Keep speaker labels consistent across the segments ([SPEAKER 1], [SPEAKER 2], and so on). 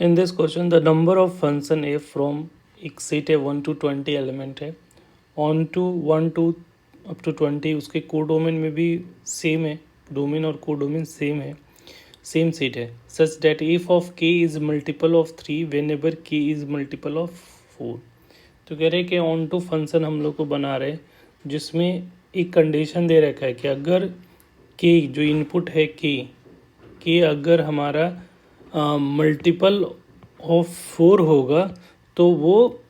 [SPEAKER 1] In this question, the number of function f from एक set है 1 to 20 element है on to 1 to up to 20 उसके codomain में भी सेम है, डोमेन और कोडोमेन सेम है, सेम सेट है such that F of K is multiple of 3 whenever K is multiple of 4। तो कह रहे हैं कि ऑन टू फंक्शन हम लोग को बना रहे हैं जिसमें एक कंडीशन दे रखा है कि अगर के जो इनपुट है के अगर हमारा मल्टीपल ऑफ 4 होगा तो वो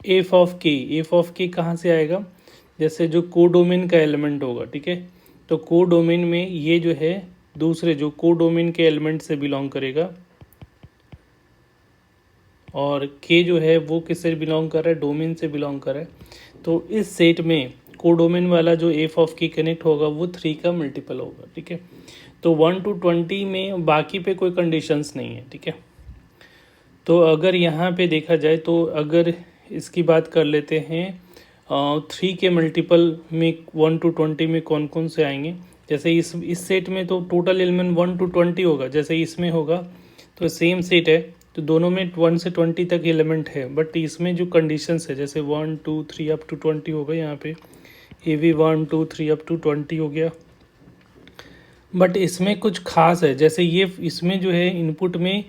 [SPEAKER 1] एफ ऑफ के कहाँ से आएगा, जैसे जो कोडोमेन का एलिमेंट होगा, ठीक है। तो कोडोमेन में ये जो है दूसरे जो कोडोमेन के एलिमेंट से बिलोंग करेगा और के जो है वो किससे बिलोंग कर रहा है, डोमेन से बिलोंग कर रहा है। तो इस सेट में कोडोमेन वाला जो एफ ऑफ के कनेक्ट होगा वो 3 का मल्टीपल होगा, ठीक है। तो 1 to 20 में बाकी पे कोई कंडीशंस नहीं है, ठीक है। तो अगर यहाँ पे देखा जाए तो अगर इसकी बात कर लेते हैं 3 के मल्टीपल में 1 to 20 में कौन कौन से आएंगे। जैसे इस सेट में तो टोटल एलिमेंट 1 to 20 होगा, जैसे इसमें होगा तो सेम सेट है तो दोनों में 1 से 20 तक एलिमेंट है। बट इसमें जो कंडीशंस है जैसे 1 2 3 अप टू 20 होगा, यहाँ पे ये भी 1 2 3 अप टू 20 हो गया। बट इसमें कुछ खास है, जैसे ये इसमें जो है इनपुट में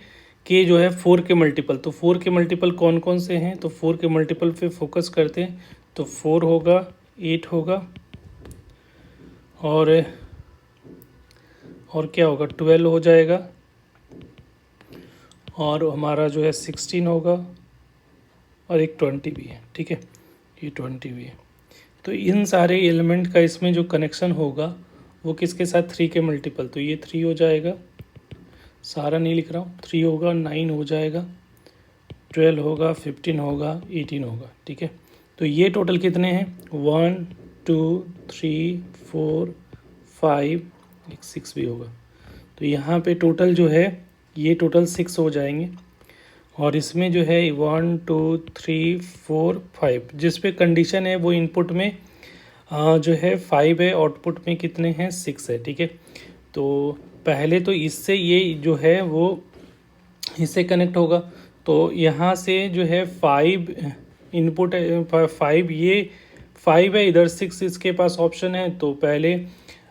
[SPEAKER 1] के जो है 4 के मल्टीपल, तो 4 के मल्टीपल कौन कौन से हैं, तो 4 के मल्टीपल पे फोकस करते हैं। तो 4 होगा, 8 होगा और क्या होगा, 12 हो जाएगा और हमारा जो है 16 होगा और एक 20 भी है, ठीक है, ये 20 भी है। तो इन सारे एलिमेंट का इसमें जो कनेक्शन होगा वो किसके साथ, 3 के मल्टीपल, तो ये 3 हो जाएगा, सारा नहीं लिख रहा हूँ, 3 होगा, 9 हो जाएगा, 12 होगा, 15 होगा, 18 होगा, ठीक है। तो ये टोटल कितने हैं, 1 2 3 4 5, एक 6 भी होगा। तो यहाँ पे टोटल जो है ये टोटल 6 हो जाएंगे और इसमें जो है 1 2 3 4 5 जिस पे कंडीशन है वो इनपुट में जो है 5 है, आउटपुट में कितने हैं, 6 है, ठीक है। तो पहले तो इससे ये जो है वो इससे कनेक्ट होगा, तो यहाँ से जो है 5 इनपुट है, 5 ये 5 है, इधर 6 इसके पास ऑप्शन है। तो पहले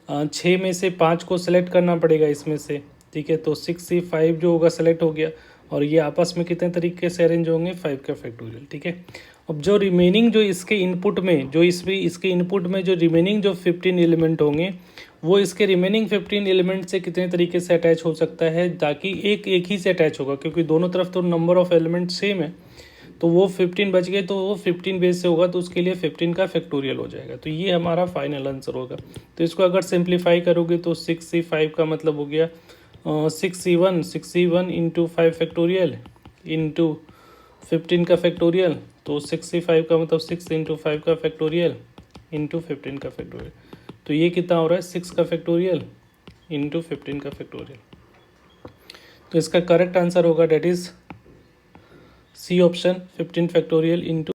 [SPEAKER 1] 6 में से 5 को सेलेक्ट करना पड़ेगा इसमें से, ठीक है। तो 6 से 5 जो होगा सेलेक्ट हो गया और ये आपस में कितने तरीके से अरेंज होंगे, 5 का फैक्टोरियल, ठीक है। अब जो रिमेनिंग जो इसके इनपुट में जो इसके इनपुट में जो रिमेनिंग जो 15 एलिमेंट होंगे वो इसके रिमेनिंग 15 एलिमेंट से कितने तरीके से अटैच हो सकता है, ताकि एक ही से अटैच होगा क्योंकि दोनों तरफ तो नंबर ऑफ एलिमेंट सेम है। तो वो 15 बच गए तो वो 15 बेस से होगा तो उसके लिए 15 का फैक्टोरियल हो जाएगा। तो ये हमारा फाइनल आंसर होगा। तो इसको अगर सिंप्लीफाई करोगे तो 6c5 का मतलब हो गया 6c1 इंटू 5 फैक्टोरियल इंटू 15 का फैक्टोरियल। तो 6c5 का मतलब 6 इंटू 5 का फैक्टोरियल इंटू 15 का फैक्टोरियल। तो ये कितना हो रहा है, 6 का फैक्टोरियल इंटू 15 का फैक्टोरियल। तो इसका करेक्ट आंसर होगा that is C option 15 factorial into